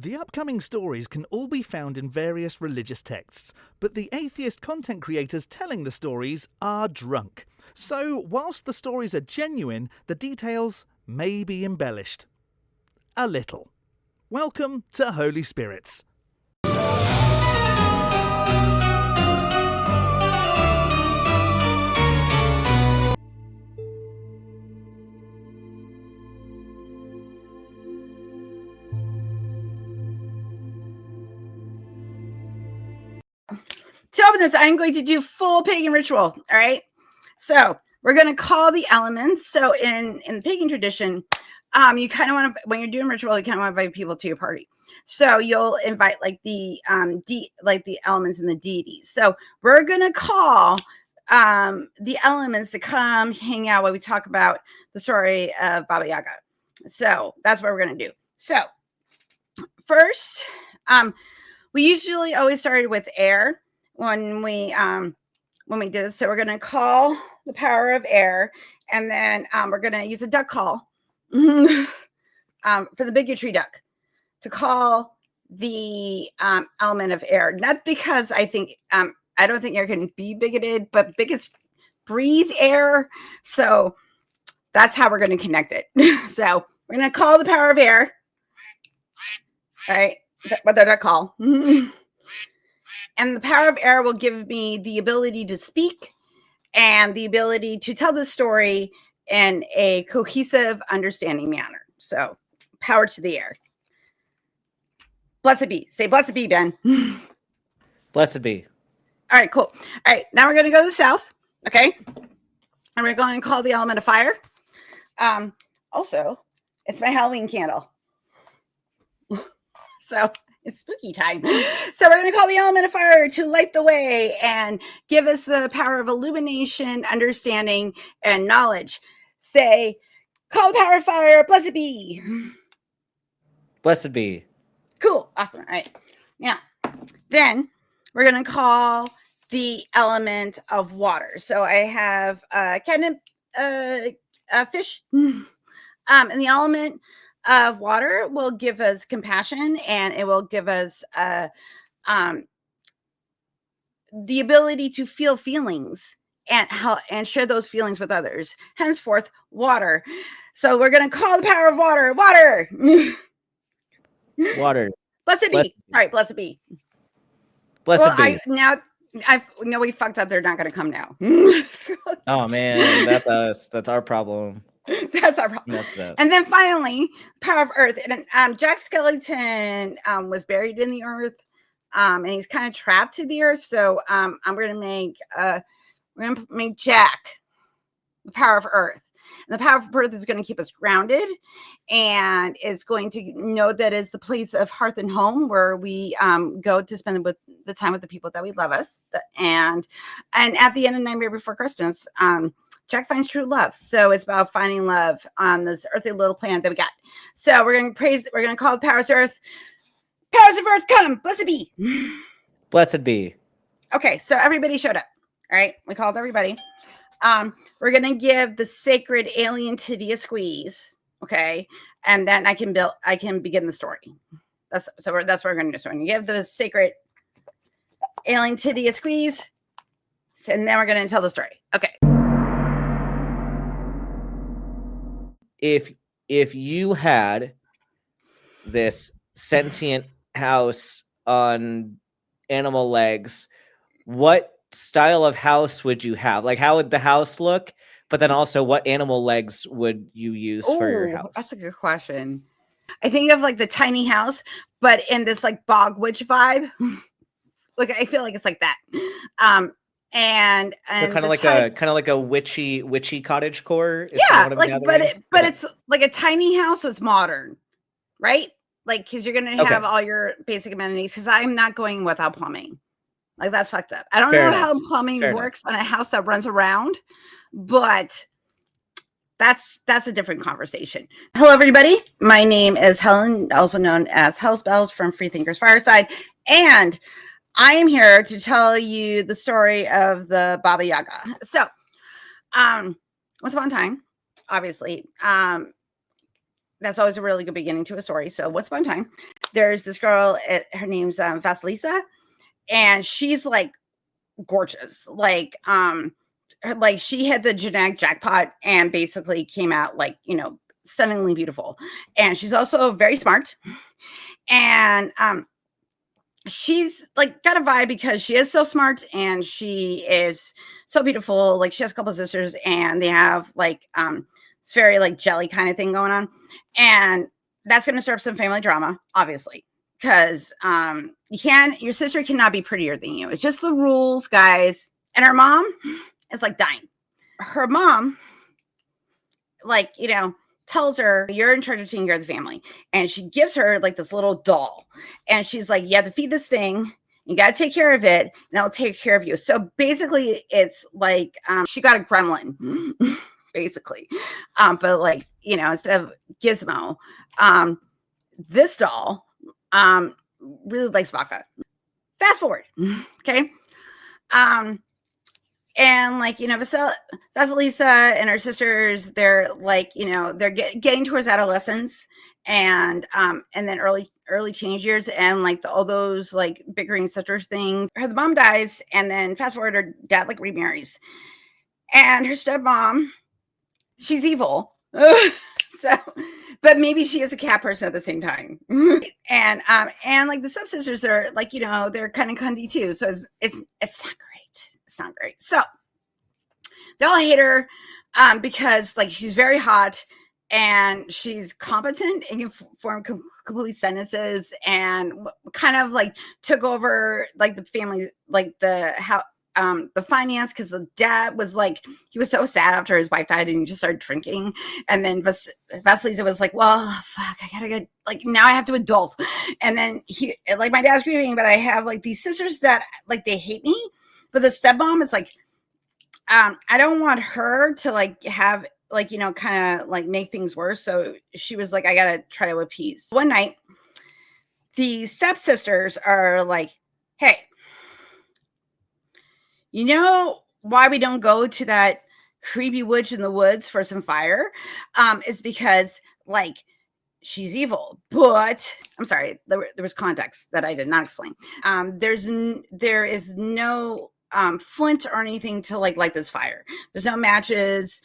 The upcoming stories can all be found in various religious texts, but the atheist content creators telling the stories are drunk. So, whilst the stories are genuine, the details may be embellished. A little. Welcome to Holy Spirits. To open this, I'm going to do full pagan ritual. All right. So we're going to call the elements. So in the pagan tradition, you kind of want to, when you're doing ritual, you kind of want to invite people to your party. So you'll invite like the elements and the deities. So we're going to call the elements to come hang out while we talk about the story of Baba Yaga. So that's what we're going to do. So first, we usually always started with air when we did this. So we're going to call the power of air, and then we're going to use a duck call for the bigotry duck to call the element of air. Not because I think I don't think air can be bigoted, but bigots breathe air. So that's how we're going to connect it. So we're going to call the power of air. All right. What did I call? And the power of air will give me the ability to speak and the ability to tell the story in a cohesive, understanding manner. So, power to the air. Blessed be. Say blessed be, Ben. Blessed be. All right, cool. All right, now we're going to go to the south. Okay. And we're going to call the element of fire. Also, it's my Halloween candle. So, it's spooky time. So we're going to call the element of fire to light the way and give us the power of illumination, understanding, and knowledge. Say, call the power of fire, blessed be. Blessed be. Cool. Awesome. All right. Yeah. Then we're going to call the element of water. So I have catnip fish. And the element of water will give us compassion, and it will give us the ability to feel feelings and share those feelings with others. Henceforth, water. So we're going to call the power of water. Water. Water. Blessed be. Sorry, blessed be. Blessed be. I know we fucked up. They're not going to come now. Oh man, that's us. That's our problem. That's our problem. Messed up. And then finally, power of earth. And Jack Skellington was buried in the earth, and he's kind of trapped to the earth. So I'm going to make Jack the power of earth. And the power of earth is going to keep us grounded, and it's going to know that it's the place of hearth and home where we go to spend the time with the people that we love us. And at the end of Nightmare Before Christmas, Jack finds true love. So it's about finding love on this earthly little planet that we got. So we're going to call the powers of earth. Powers of earth, come. Blessed be. Blessed be. Okay, so everybody showed up. All right, we called everybody. We're going to give the sacred alien titty a squeeze. Okay, and then I can begin the story. That's what we're going to do. So we're going to give the sacred alien titty a squeeze, and then we're going to tell the story. Okay. If you had this sentient house on animal legs, what style of house would you have? Like, how would the house look? But then also, what animal legs would you use for your house? That's a good question. I think of like the tiny house, but in this like bog witch vibe. Like I feel like it's like that. And so kind of like a witchy cottage core. Yeah, but it's like a tiny house, so it's modern, right? Like because you're gonna have all your basic amenities. Because I'm not going without plumbing. Like that's fucked up. I don't know how plumbing works on a house that runs around, but that's a different conversation. Hello, everybody. My name is Helen, also known as Hell's Bells from Freethinkers Fireside, and I am here to tell you the story of the Baba Yaga. So, once upon a time, obviously, that's always a really good beginning to a story. So, once upon a time, there's this girl, her name's Vasilisa, and she's like gorgeous. Like she had the genetic jackpot and basically came out like, stunningly beautiful. And she's also very smart. And she's like got a vibe because she is so smart and she is so beautiful. Like she has a couple of sisters and they have like it's very like jelly kind of thing going on. And that's going to stir up some family drama, obviously, because your sister cannot be prettier than you. It's just the rules, guys. And her mom is like dying. Her mom, like, tells her, you're in charge of taking care of the family. And she gives her like this little doll. And she's like, you have to feed this thing. You got to take care of it and I'll take care of you. So basically it's like, she got a gremlin, basically. But like, instead of Gizmo, this doll really likes vodka. Fast forward. Okay. And like, Vasilisa and her sisters, they're like, they're getting towards adolescence and then early teenage years. And like all those like bickering sister things, the mom dies. And then fast forward, her dad like remarries and her stepmom, she's evil. So, but maybe she is a cat person at the same time. And like the stepsisters, they're like, they're kind of cunty too. So it's not great. It's not great. So they all hate her because like she's very hot and she's competent and can form complete sentences and kind of like took over like the family, like the finance, because the dad was like, he was so sad after his wife died and he just started drinking. And then Vasilisa was like, well, fuck, I gotta get, like, now I have to adult. And then he, like, my dad's grieving, but I have like these sisters that like, they hate me. But the stepmom is like, I don't want her to like have like, kind of like make things worse. So she was like, I gotta try to appease. One night, the stepsisters are like, hey, you know why we don't go to that creepy witch in the woods for some fire? Is because like she's evil. But I'm sorry, there was context that I did not explain. There is no flint or anything to like light this fire. There's no matches,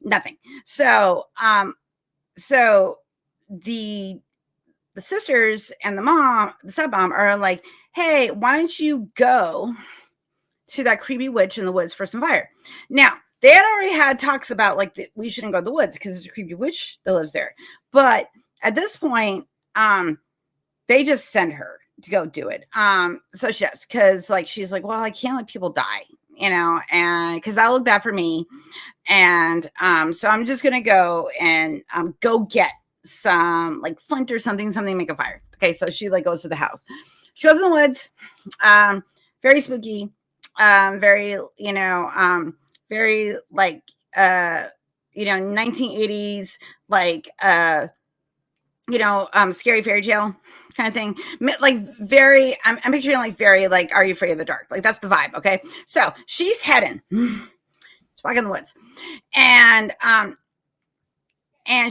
nothing. So the sisters and the stepmom are like, hey, why don't you go to that creepy witch in the woods for some fire? Now, they had already had talks about like we shouldn't go to the woods because there's a creepy witch that lives there. But at this point, they just send her to go do it. So she does, because like she's like, well, I can't let people die, and because that look bad for me. And so I'm just gonna go and go get some like flint or something to make a fire. Okay, so she like goes to the house. She goes in the woods, very spooky, very very like 1980s like scary fairy tale kind of thing, like very I'm picturing like very like Are You Afraid of the Dark? Like that's the vibe. Okay, so she's heading, she's walking in the woods, and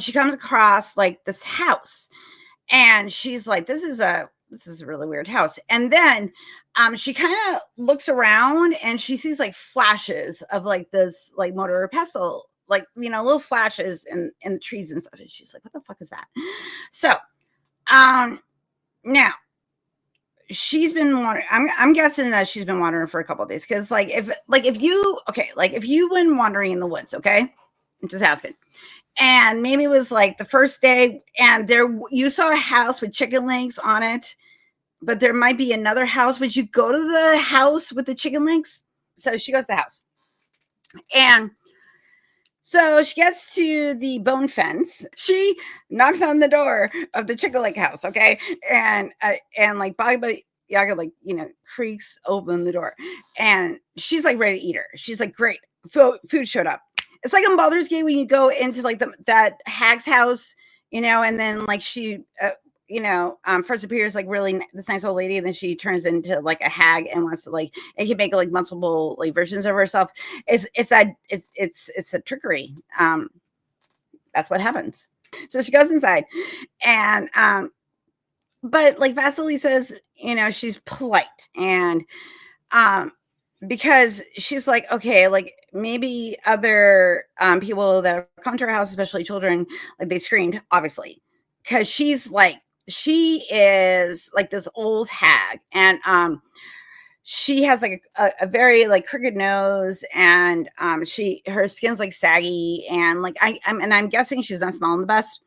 she comes across like this house, and she's like, this is a really weird house. And then she kind of looks around and she sees like flashes of like this like mortar or pestle, like little flashes in the trees and stuff. And she's like, what the fuck is that? So now she's been wandering. I'm guessing that she's been wandering for a couple of days, because if you went wandering in the woods, okay, I'm just asking, and maybe it was like the first day and you saw a house with chicken legs on it, but there might be another house. Would you go to the house with the chicken legs? So she goes to the house, and so she gets to the bone fence. She knocks on the door of the chicken leg house, okay, and like Baba Yaga like creaks open the door, and she's like ready to eat her. She's like, great, food showed up. It's like in Baldur's Gate when you go into like that hag's house, and then like she first appears like really this nice old lady, and then she turns into like a hag and wants to like, and can make like multiple like versions of herself. It's a trickery. That's what happens. So she goes inside, and but like Vasily says, she's polite, and because she's like, okay, like maybe other people that have come to her house, especially children, like they screamed, obviously, because she is like this old hag, and she has like a very like crooked nose, and her skin's like saggy, and like I'm guessing she's not smelling the best,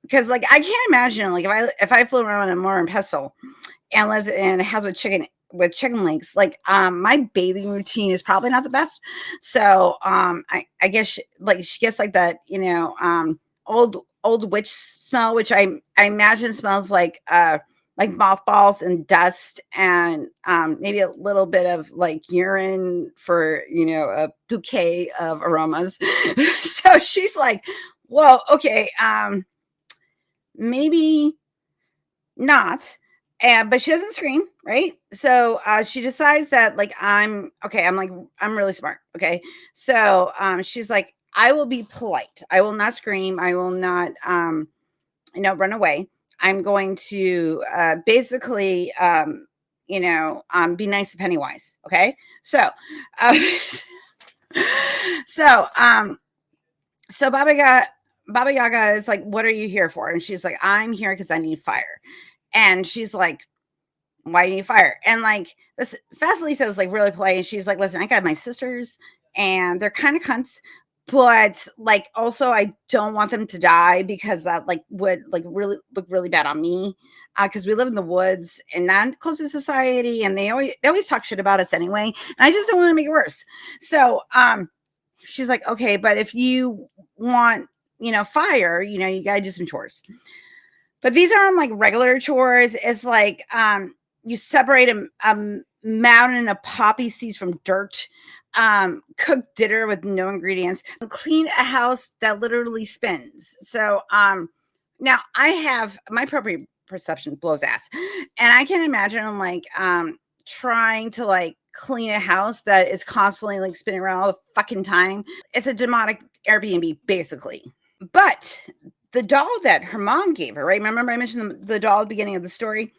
because like I can't imagine like if I flew around in a Motor and Pestle and lived in a house with chicken legs, like my bathing routine is probably not the best. So I guess she gets like that, old witch smell, which I imagine smells like mothballs and dust, and maybe a little bit of like urine for a bouquet of aromas. So she's like, whoa, okay, maybe not. And but she doesn't scream, right? So she decides that like I'm really smart. Okay. So she's like, I will be polite. I will not scream. I will not run away. I'm going to basically be nice to Pennywise. Okay. So so so Baba Yaga is like, what are you here for? And she's like, I'm here because I need fire. And she's like, why do you need fire? And like this Vasily says like really polite, and she's like, listen, I got my sisters and they're kind of cunts, but like also I don't want them to die, because that like would like really look really bad on me, because we live in the woods and not close to society, and they always talk shit about us anyway, and I just don't want to make it worse. So she's like, okay, but if you want fire, you gotta do some chores. But these aren't like regular chores. It's like you separate a mountain of poppy seeds from dirt, cook dinner with no ingredients, and clean a house that literally spins. So now I have my appropriate perception blows ass, and I can imagine like trying to like clean a house that is constantly like spinning around all the fucking time. It's a demonic Airbnb basically. But the doll that her mom gave her, right? Remember I mentioned the doll at the beginning of the story?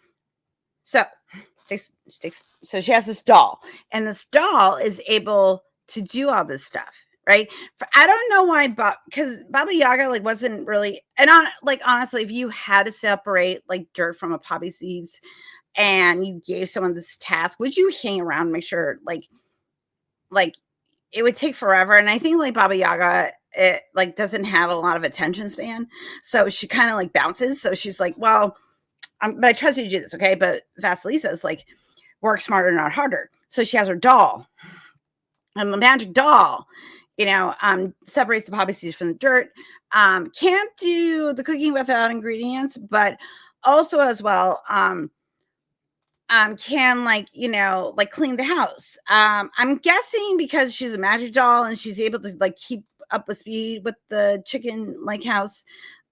So she has this doll, and this doll is able to do all this stuff, right? I don't know why, because Baba Yaga like wasn't really, and honestly, if you had to separate like dirt from a poppy seeds and you gave someone this task, would you hang around and make sure like it would take forever? And I think like Baba Yaga, it like doesn't have a lot of attention span, so she kind of like bounces. So she's like, well, but I trust you to do this, okay? But Vasily says like, work smarter, not harder. So she has her doll, and the magic doll separates the poppy seeds from the dirt, can't do the cooking without ingredients, but also as well can like clean the house. I'm guessing because she's a magic doll and she's able to like keep up with speed with the chicken like house.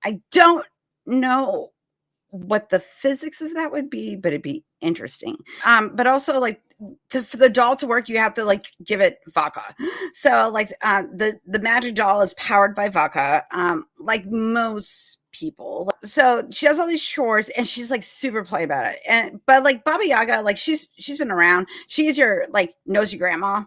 I don't know what the physics of that would be, but it'd be interesting. But also like for the doll to work, you have to like give it vodka. So like the magic doll is powered by vodka, like most people. So she has all these chores, and she's like super play about it. But like Baba Yaga, like she's been around. She's your like nosy grandma,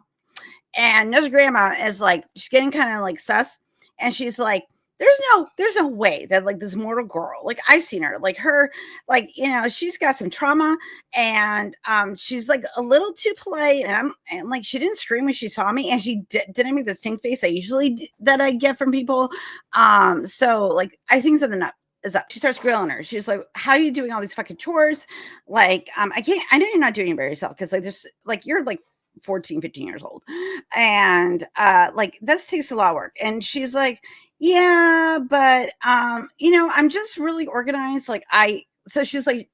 and nosy grandma is like, she's getting kind of like sus, and she's like, there's no way that like this mortal girl, like I've seen her, like her, like she's got some trauma, and she's like a little too polite, and like she didn't scream when she saw me, and she didn't make the stink face that I get from people. So like I think something is up. She starts grilling her. She's like, how are you doing all these fucking chores? Like I know you're not doing it by yourself, because like there's like you're like 14, 15 years old, and like this takes a lot of work. And she's like, yeah, but I'm just really organized. So she's like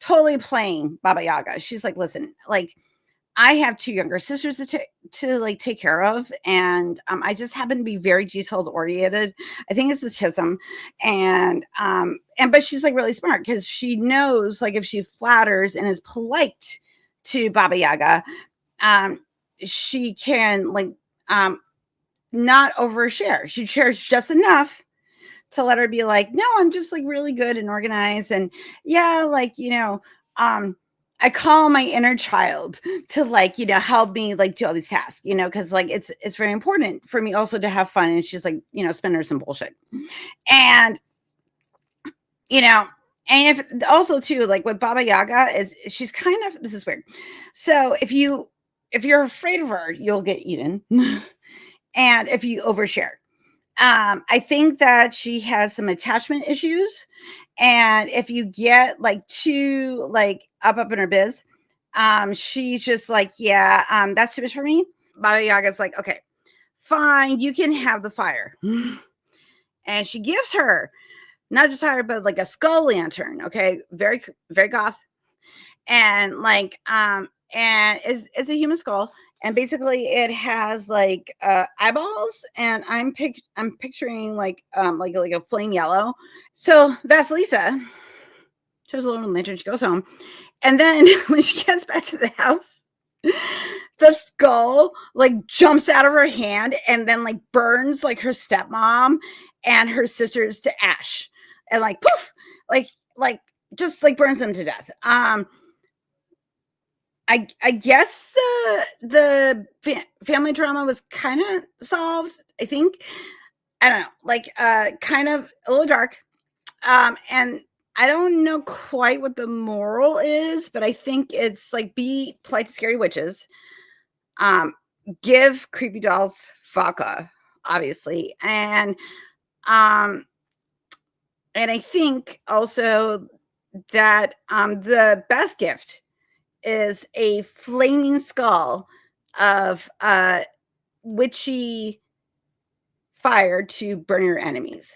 totally playing Baba Yaga. She's like, listen, like I have two younger sisters to like take care of, and I just happen to be very detailed oriented. I think it's the chism, and but she's like really smart, because she knows like if she flatters and is polite to Baba Yaga, she can like not overshare. She shares just enough to let her be like, no, I'm just like really good and organized. And yeah, like, I call my inner child to like, help me like do all these tasks, because like it's very important for me also to have fun. And she's like, spend her some bullshit. And, and if also too, like with Baba Yaga she's kind of, this is weird. So if you're afraid of her, you'll get eaten. And if you overshare, I think that she has some attachment issues. And if you get like too like up in her biz, she's just like, yeah, that's too much for me. Baba Yaga's like, okay, fine, you can have the fire. And she gives her not just fire, but like a skull lantern. Okay, very, very goth. And like, and it's a human skull. And basically it has like eyeballs, and I'm picturing like a flame yellow. So Vasilisa shows a little lantern, she goes home. And then when she gets back to the house, the skull like jumps out of her hand and then like burns like her stepmom and her sisters to ash. And like poof, like just like burns them to death. I guess the family drama was kind of solved. I think, I don't know, like kind of a little dark, and I don't know quite what the moral is, but I think it's like be polite to scary witches, give creepy dolls vodka, obviously, and I think also that the best gift is a flaming skull of witchy fire to burn your enemies.